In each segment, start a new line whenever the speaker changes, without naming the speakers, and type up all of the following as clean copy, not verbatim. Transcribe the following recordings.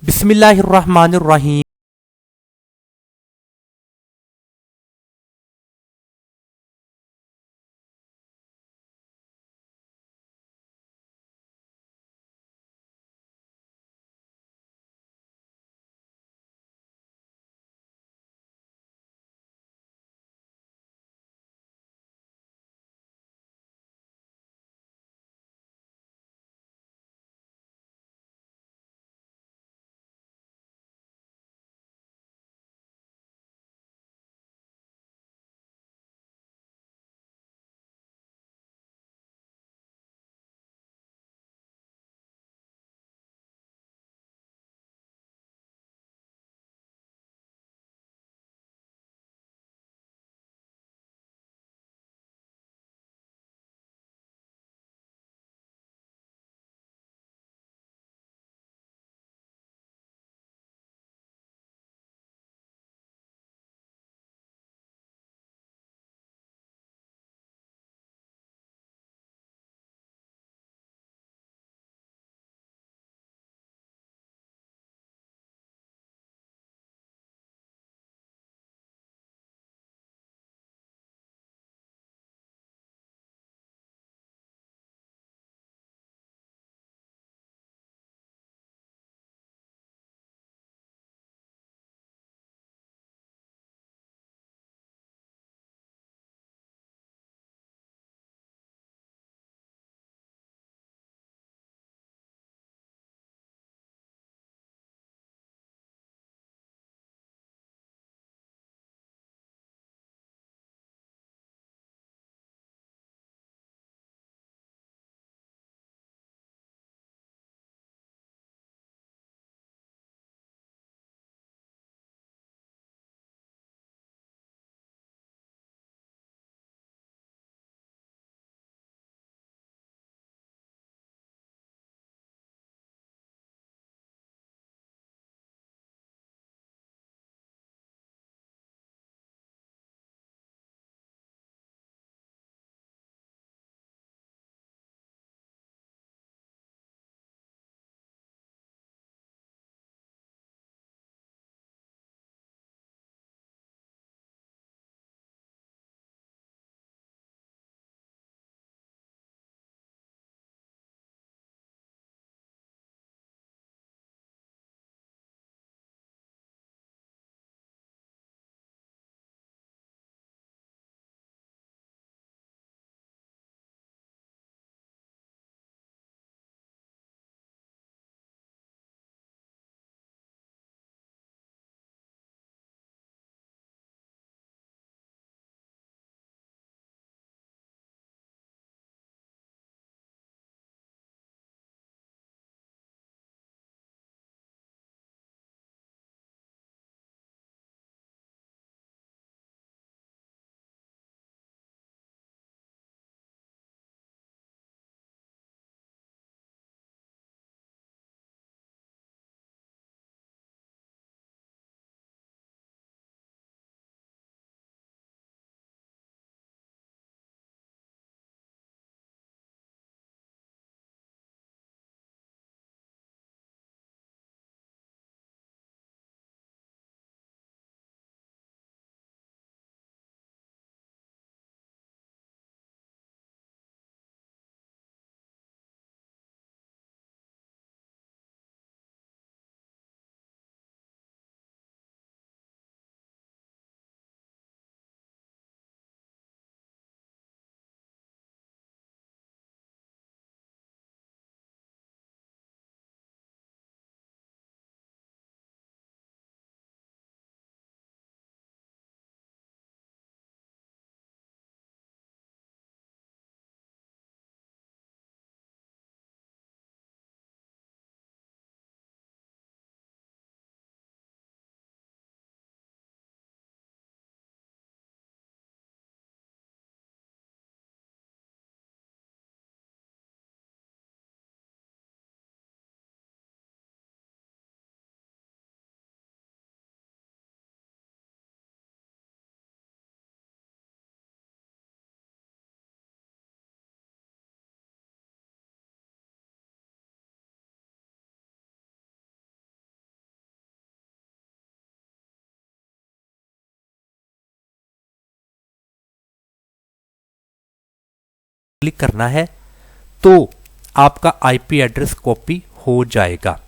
बिस्मिल्लाहिर्रहमानिर्रहीम। क्लिक करना है तो आपका आईपी एड्रेस कॉपी हो जाएगा।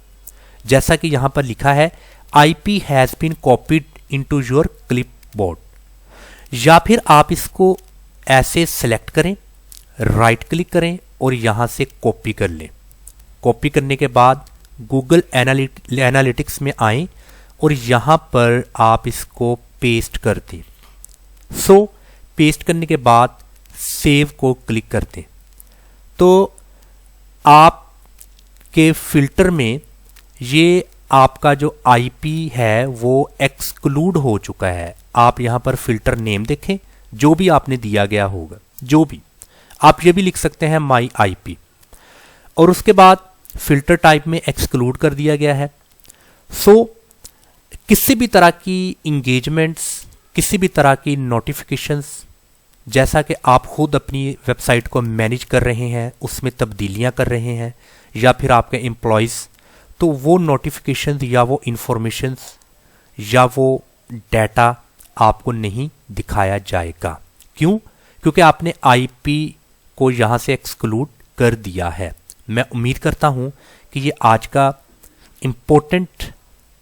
जैसा कि यहां पर लिखा है IP has been copied into your clipboard, या फिर आप इसको ऐसे सेलेक्ट करें, राइट क्लिक करें और यहां से कॉपी कर लें। कॉपी करने के बाद गूगल एनालिटिक्स में आएं और यहां पर आप इसको पेस्ट कर दें। पेस्ट करने के बाद सेव को क्लिक कर दें तो आपके फिल्टर में ये आपका जो आईपी है वो एक्सक्लूड हो चुका है। आप यहां पर फिल्टर नेम देखें, जो भी आपने दिया गया होगा, जो भी आप ये भी लिख सकते हैं माई आईपी, और उसके बाद फिल्टर टाइप में एक्सक्लूड कर दिया गया है। किसी भी तरह की इंगेजमेंट्स, किसी भी तरह की नोटिफिकेशंस, जैसा कि आप खुद अपनी वेबसाइट को मैनेज कर रहे हैं, उसमें तब्दीलियां कर रहे हैं, या फिर आपके एम्प्लॉयज़, तो वो नोटिफिकेशंस या वो इंफॉर्मेशंस या वो डाटा आपको नहीं दिखाया जाएगा। क्यों? क्योंकि आपने आईपी को यहाँ से एक्सक्लूड कर दिया है। मैं उम्मीद करता हूँ कि ये आज का इम्पोर्टेंट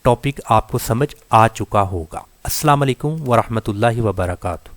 टॉपिक आपको समझ आ चुका होगा। अस्सलाम वालेकुम वरहमतुल्लाहि वबरकातुहू।